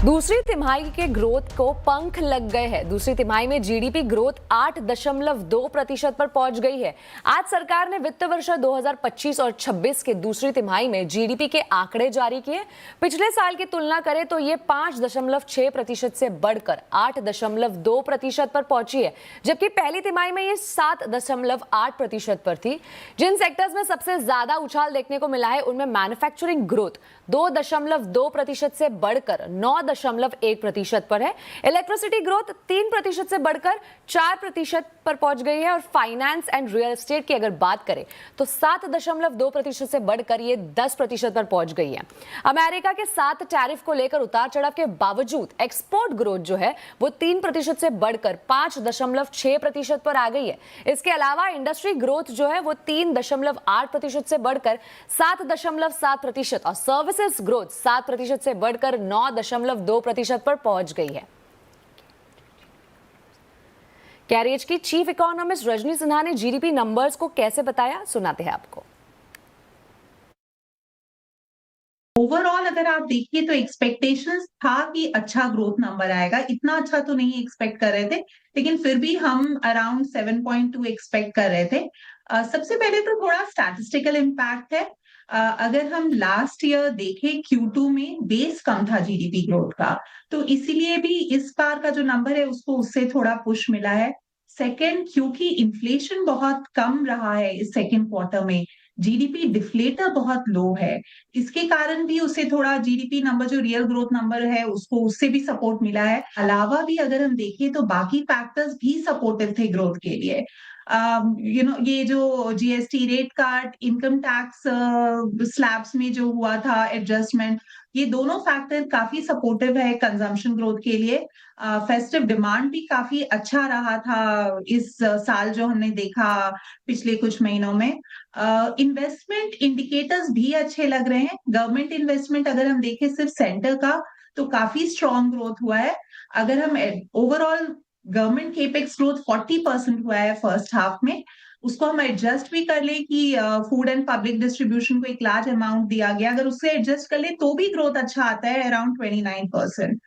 दूसरी तिमाही के ग्रोथ को पंख लग गए हैं। दूसरी तिमाही में जीडीपी ग्रोथ 8.2% पर पहुंच गई है। आज सरकार ने वित्त वर्ष 2025 और 26 के दूसरी तिमाही में जीडीपी के आंकड़े जारी किए। पिछले साल की तुलना करें तो ये 5.6% से बढ़कर 8.2% पर पहुंची है, जबकि पहली तिमाही में ये 7.8% पर थी। जिन सेक्टर्स में सबसे ज्यादा उछाल देखने को मिला है उनमें मैन्युफैक्चरिंग ग्रोथ 2.2% से बढ़कर 9.1% पर है। इलेक्ट्रिसिटी ग्रोथ 3% से बढ़कर 4% पर पहुंच गई है और फाइनेंस एंड रियल एस्टेट की अगर बात करें तो 7.2% से बढ़कर ये 10% पर पहुंच गई है। अमेरिका के साथ टैरिफ को लेकर उतार चढ़ाव के बावजूद एक्सपोर्ट ग्रोथ जो है वो 3% से बढ़कर 5.6% पर आ गई है। इसके अलावा इंडस्ट्री ग्रोथ जो है वो 3.8% से बढ़कर 7.7% और सर्विसेज ग्रोथ 7% से बढ़कर 9.2% पर पहुंच गई है। कैरियर की चीफ इकोनॉमिस्ट रजनी सिन्हा ने जीडीपी नंबर्स को कैसे बताया, सुनाते हैं आपको। ओवरऑल अगर आप देखिए तो एक्सपेक्टेशंस था कि अच्छा ग्रोथ नंबर आएगा। इतना अच्छा तो नहीं एक्सपेक्ट कर रहे थे, लेकिन फिर भी हम अराउंड 7.2 एक्सपेक्ट कर रहे थे। सबसे पहले तो थोड़ा स्टैटिस्टिकल इम्पैक्ट है। अगर हम लास्ट ईयर देखें Q2 में बेस कम था जीडीपी ग्रोथ का, तो इसीलिए भी इस बार का जो नंबर है उसको उससे थोड़ा पुश मिला है। सेकेंड, क्योंकि इन्फ्लेशन बहुत कम रहा है इस सेकेंड क्वार्टर में, जीडीपी डिफ्लेटर बहुत लो है, इसके कारण भी उसे थोड़ा जीडीपी नंबर जो रियल ग्रोथ नंबर है उसको उससे भी सपोर्ट मिला है। अलावा भी अगर हम देखें तो बाकी फैक्टर्स भी सपोर्टिव थे ग्रोथ के लिए। ये जो GST rate card, income tax slabs में जो हुआ था एडजस्टमेंट, ये दोनों फैक्टर काफी सपोर्टिव है कंजम्पशन ग्रोथ के लिए। फेस्टिव डिमांड भी काफी अच्छा रहा था इस साल जो हमने देखा पिछले कुछ महीनों में। इन्वेस्टमेंट इंडिकेटर्स भी अच्छे लग रहे हैं। गवर्नमेंट इन्वेस्टमेंट अगर हम देखें सिर्फ सेंटर का तो काफी स्ट्रॉन्ग ग्रोथ हुआ है। अगर हम ओवरऑल गवर्नमेंट केपेक्स ग्रोथ 40% हुआ है फर्स्ट हाफ में, उसको हम एडजस्ट भी कर ले कि फूड एंड पब्लिक डिस्ट्रीब्यूशन को एक लार्ज अमाउंट दिया गया, अगर उससे एडजस्ट कर ले तो भी ग्रोथ अच्छा आता है अराउंड 29%।